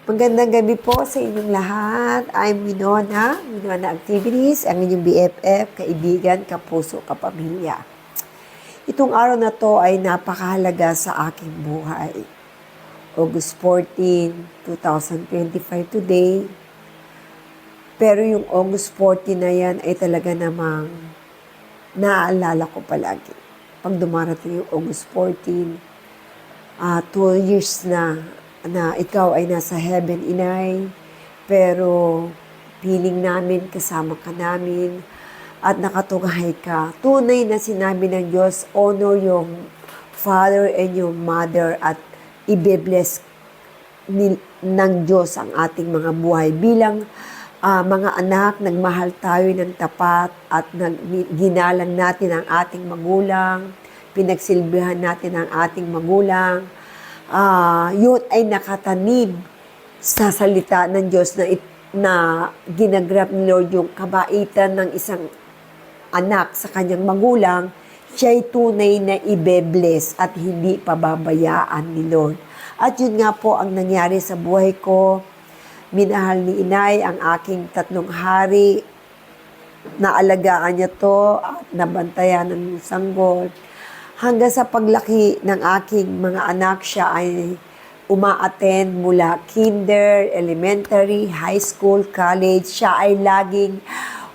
Magandang gabi po sa inyong lahat. I'm Winona Activities, ang inyong BFF, kaibigan, kapuso, kapamilya. Itong araw na to ay napakahalaga sa aking buhay. August 14, 2025 today. Pero yung August 14 na yan ay talaga namang naaalala ko palagi. Pag dumarating yung August 14, 2 years na ikaw ay nasa heaven, Inay, pero piling namin, kasama ka namin, at nakatunghay ka. Tunay na sinabi ng Diyos, honor yung father and your mother at i-bless ng Diyos ang ating mga buhay. Bilang mga anak, nagmahal tayo ng tapat at ginalang natin ang ating magulang, pinagsilbihan natin ang ating magulang, yun ay nakatanim sa salita ng Diyos na ginagrab ni Lord yung kabaitan ng isang anak sa kanyang magulang, siya'y tunay na ibe-bless at hindi pababayaan ni Lord. At yun nga po ang nangyari sa buhay ko. Minahal ni Inay ang aking 3 hari, naalagaan niya to at nabantayan ng sanggol. Hanggang sa paglaki ng aking mga anak, siya ay uma-attend mula kinder, elementary, high school, college. Siya ay laging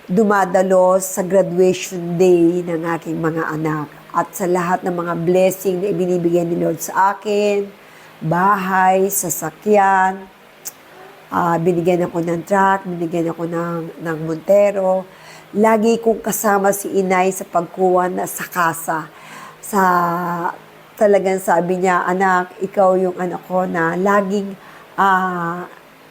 dumadalo sa graduation day ng aking mga anak. At sa lahat ng mga blessing na ibinibigay ni Lord sa akin, bahay, sasakyan, binigyan ako ng truck, binigyan ako ng Montero. Lagi kong kasama si Inay sa pagkuha sa kasa. Talagang sabi niya, anak, ikaw yung anak ko na laging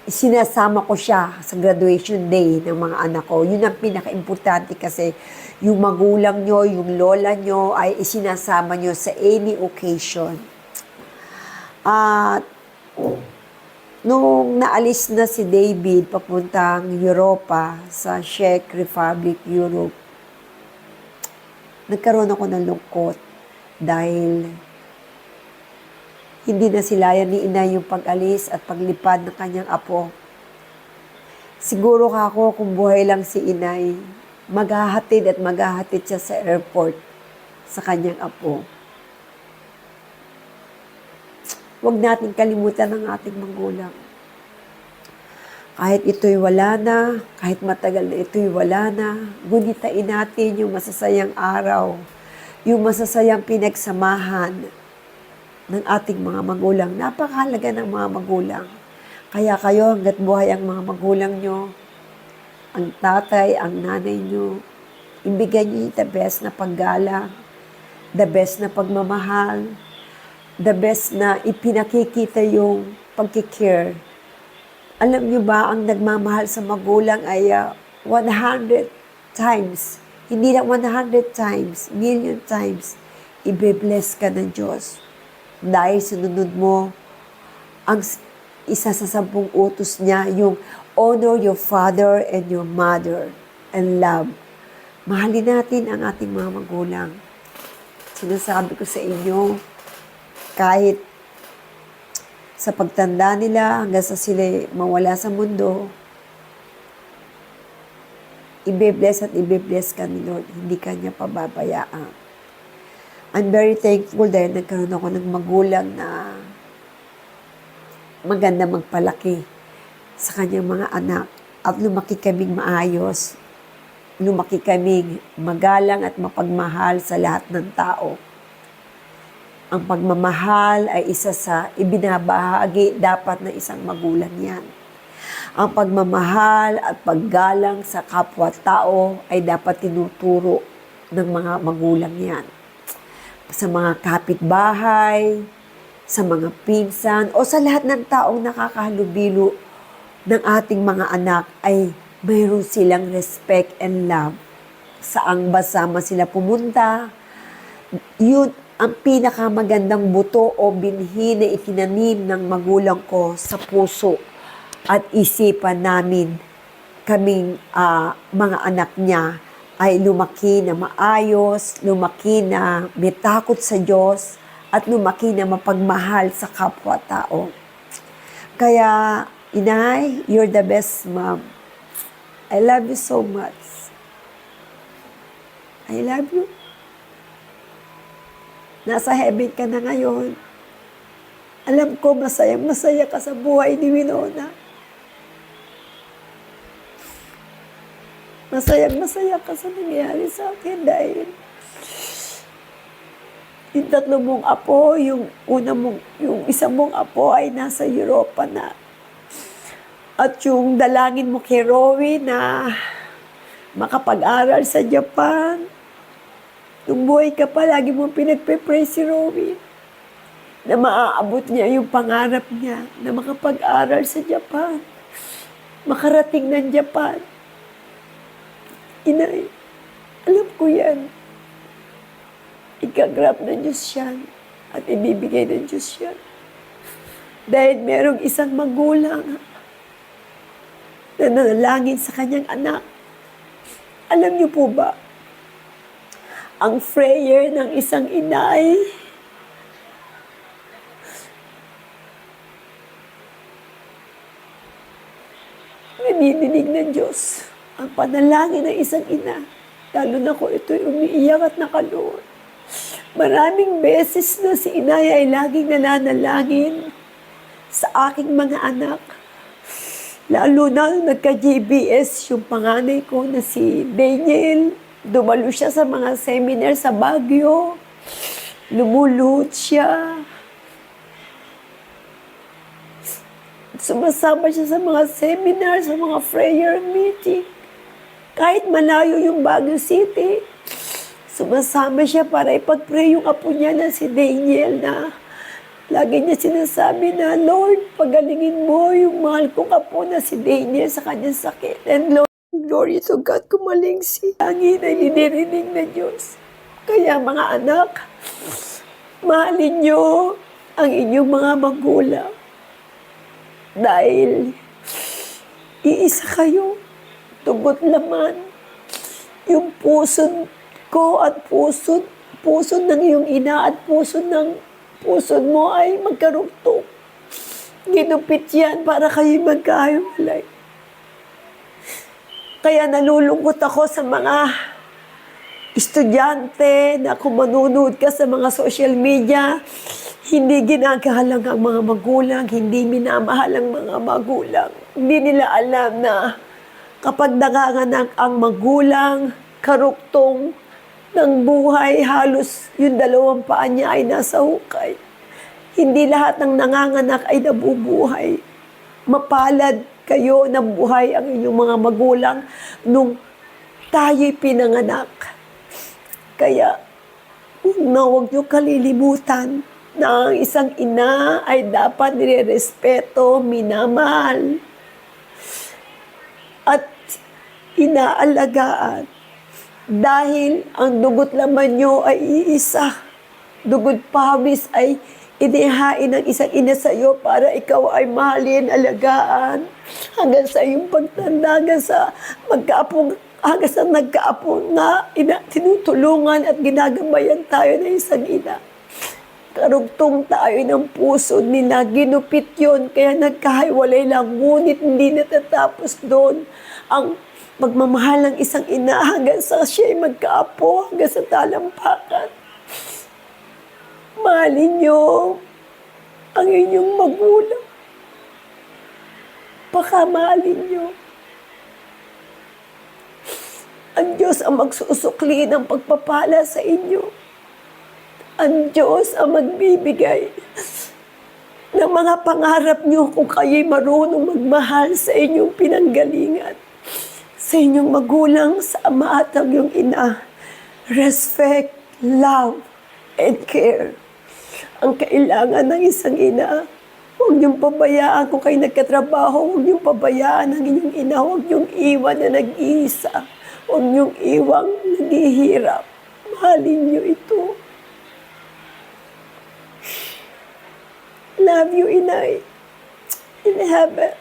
sinasama ko siya sa graduation day ng mga anak ko. Yun ang pinaka-importante kasi yung magulang nyo, yung lola nyo ay isinasama nyo sa any occasion. At nung naalis na si David papuntang Europa, sa Czech Republic, Europe, nagkaroon ako ng lungkot. Dahil hindi na silayan ni Inay yung pag-alis at paglipad ng kanyang apo. Siguro ako kung buhay lang si Inay, maghahatid siya sa airport sa kanyang apo. Huwag natin kalimutan ang ating magulang. Kahit ito'y wala na, kahit matagal na ito'y wala na, gunitain natin yung masasayang araw, yung masasayang pinagsamahan ng ating mga magulang. Napakahalaga ng mga magulang. Kaya kayo, hanggat buhay ang mga magulang nyo, ang tatay, ang nanay nyo, ibigay nyo the best na paggalang, the best na pagmamahal, the best na ipinakikita yung pagkikare. Alam nyo ba, ang nagmamahal sa magulang ay 100 times. Hindi lang 100 times, million times, ibe-bless ka ng Diyos. Dahil sinunod mo ang isa sa 10 utos niya, yung honor your father and your mother and love. Mahalin natin ang ating mga magulang. Sinasabi ko sa inyo, kahit sa pagtanda nila hanggang sa sila mawala sa mundo, ibe-bless at ibe-bless ka ni Lord. Hindi ka niya pababayaan. I'm very thankful dahil nagkaroon ako ng magulang na maganda magpalaki sa kanyang mga anak. At lumaki kaming maayos. Lumaki kaming magalang at mapagmahal sa lahat ng tao. Ang pagmamahal ay isa sa ibinabahagi dapat na isang magulang yan. Ang pagmamahal at paggalang sa kapwa-tao ay dapat tinuturo ng mga magulang yan. Sa mga kapitbahay, sa mga pinsan, o sa lahat ng taong nakakahalubilo ng ating mga anak ay mayroon silang respect and love. Saang basama sila pumunta, yun ang pinakamagandang buto o binhi na itinanim ng magulang ko sa puso at isipan namin. Kaming mga anak niya ay lumaki na maayos, lumaki na may takot sa Diyos, at lumaki na mapagmahal sa kapwa-tao. Kaya Inay, you're the best mom. I love you so much. I love you. Nasa heaven ka na ngayon. Alam ko, masaya ka sa buhay ni Winona. Masaya ka sa nangyayari sa akin dahil yung tatlo mong apo, yung isa mong apo ay nasa Europa na. At yung dalangin mo kay Rowie na makapag-aral sa Japan. Nung buhay ka pa, lagi mong pinagpe-pray si Rowie na maaabot niya yung pangarap niya na makapag-aral sa Japan. Makarating ng Japan. Inay, alam ko yan. Ikagrap ng Diyos yan at ibibigay ng Diyos yan. Dahil merong isang magulang na nanalangin sa kanyang anak. Alam niyo po ba, ang prayer ng isang inay nadidinig ng Diyos. Ang panalangin ng isang ina, lalo na ko ito'y umiiyak at nakaluhod. Maraming beses na si inay ay laging nananalangin sa aking mga anak. Lalo na nagka-GBS yung panganay ko na si Daniel. Dumalo siya sa mga seminar sa Baguio. Lumuluhod siya. Sumasama siya sa mga seminar, sa mga prayer meeting. Kahit malayo yung Baguio City, sumasama siya para ipag-pray yung apo niya na si Daniel na lagi niya sinasabi na, Lord, pagalingin mo yung mahal kong apo na si Daniel sa kanyang sakit. And Lord, glory to God, kumaling si angin ay dinirinig na Diyos. Kaya mga anak, mahalin niyo ang inyong mga magulang. Dahil iisa kayo, tugot laman. Yung puso ko at puso ng iyong ina at puso mo ay magkarugtong. Ginupit yan para kayo magkahiwalay. Kaya nalulungkot ako sa mga estudyante na kung manunood ka sa mga social media, hindi ginagalang ang mga magulang, hindi minamahal ang mga magulang. Hindi nila alam na kapag nanganganak ang magulang, karugtong ng buhay, halos yung dalawang paa niya ay nasa hukay. Hindi lahat ng nanganganak ay nabubuhay. Mapalad kayo na buhay ang inyong mga magulang nung tayo'y pinanganak. Kaya, huwag niyo kalilimutan na ang isang ina ay dapat nirerespeto, minamahal, at inaalagaan. Dahil ang dugot laman nyo ay iisa. Dugot pawis ay inihain ng isang ina sa iyo para ikaw ay mahalin, alagaan, hanggang sa iyong pagtanda, hanggang sa nagkaapo na tinutulungan at ginagabayan tayo ng isang ina. Karugtong tayo ng puso nila, ginupit yun, kaya nagkahiwalay lang, ngunit hindi natatapos doon ang magmamahal ng isang ina hanggang sa siya'y magkaapo, hanggang sa talampakan. Mahalin niyo ang inyong magulang. Pakamahalin niyo. Ang Diyos ang magsusukli ng pagpapala sa inyo. Ang Diyos ang magbibigay ng mga pangarap niyo kung kayo'y marunong magmahal sa inyong pinanggalingan. Sa inyong magulang, sa ama at ang iyong ina. Respect, love, and care. Ang kailangan ng isang ina. Huwag niyong pabayaan kung kayo nagkatrabaho. Huwag niyong pabayaan ang inyong ina. Huwag niyong iwan na nag-iisa. Huwag niyong iwang naghihirap. Mahalin niyo ito. Love you, Inay. In heaven.